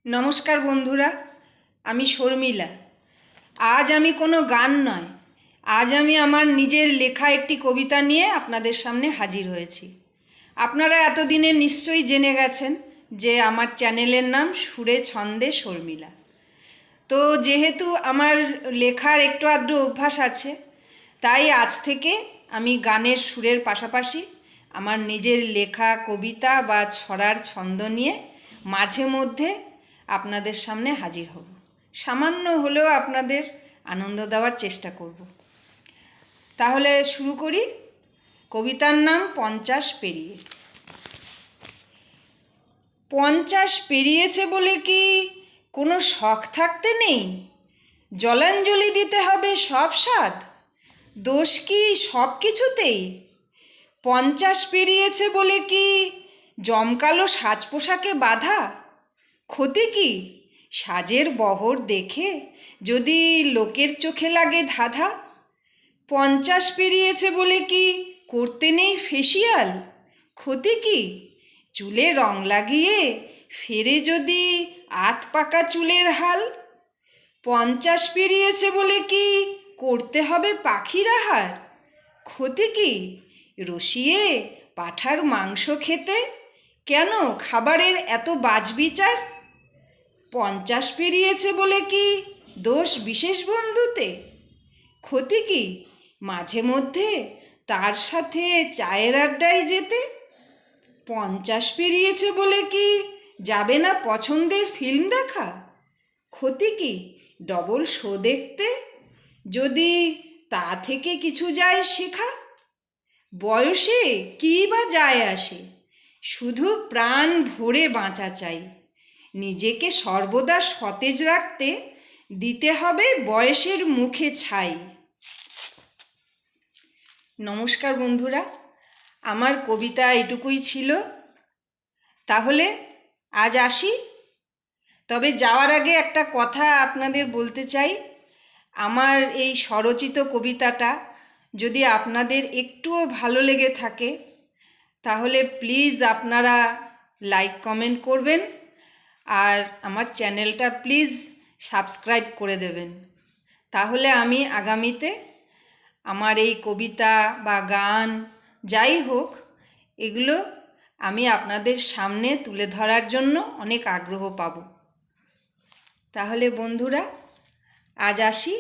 নমস্কার বন্ধুরা, আমি শর্মিলা। আজ আমি কোনো গান নয়, আজ আমি আমার নিজের লেখা একটি কবিতা নিয়ে আপনাদের সামনে হাজির হয়েছি। আপনারা এতদিনে নিশ্চয়ই জেনে গেছেন যে আমার চ্যানেলের নাম সুরে ছন্দে শর্মিলা। তো যেহেতু আমার লেখার একটু আধটু অভ্যাস আছে, তাই আজ থেকে আমি গানের সুরের পাশাপাশি আমার নিজের লেখা কবিতা বা ছড়ার ছন্দ নিয়ে মাঝে মধ্যে আপনাদের সামনে হাজির হব। সামান্য হলেও আপনাদের আনন্দ দেওয়ার চেষ্টা করব। তাহলে শুরু করি। কবিতার নাম 50 পেরিয়ে। 50 পেরিয়েছে বলে কি কোনো শখ থাকতে নেই? জলাঞ্জলি দিতে হবে সব স্বাদ, দোষ কি সব কিছুতেই? 50 পেরিয়েছে বলে কি জমকালো সাজ পোশাকে বাধা? ক্ষতি কি সাজের বহর দেখে যদি লোকের চোখে লাগে ধাঁধা? 50 পেরিয়েছে বলে কি করতে নেই ফেসিয়াল? ক্ষতি কি চুলে রং লাগিয়ে ফেরে যদি আধ পাকা চুলের হাল? 50 পেরিয়েছে বলে কি করতে হবে পাখির আহার? ক্ষতি কি রসিয়ে পাঁঠার মাংস খেতে? কেন খাবারের এত বাজবিচার? 50 পেরিয়েছে বলে কি দোষ বিশেষ বন্ধুতে? ক্ষতি কি মাঝে মধ্যে তার সাথে চায়ের আড্ডায় যেতে? 50 পেরিয়েছে বলে কি যাবে না পছন্দের ফিল্ম দেখা? ক্ষতি কি ডবল শো দেখতে, যদি তা থেকে কিছু যায় শেখা? বয়সে কী বা যায় আসে, শুধু প্রাণ ভরে বাঁচা চাই। নিজেকে সর্বদা সতেজ রাখতে দিতে হবে বয়সের মুখে ছাই। নমস্কার বন্ধুরা, আমার কবিতা এটুকুই ছিল। তাহলে আজ আসি। তবে যাওয়ার আগে একটা কথা আপনাদের বলতে চাই। আমার এই স্বরচিত কবিতাটা যদি আপনাদের একটুও ভালো লেগে থাকে, তাহলে প্লিজ আপনারা লাইক কমেন্ট করবেন, আর আমার চ্যানেলটা প্লিজ সাবস্ক্রাইব করে দেবেন। তাহলে আমি আগামীতে আমার এই কবিতা বা গান যাই হোক, এগুলো আমি আপনাদের সামনে তুলে ধরার জন্য অনেক আগ্রহ পাব। তাহলে বন্ধুরা আজ আসি।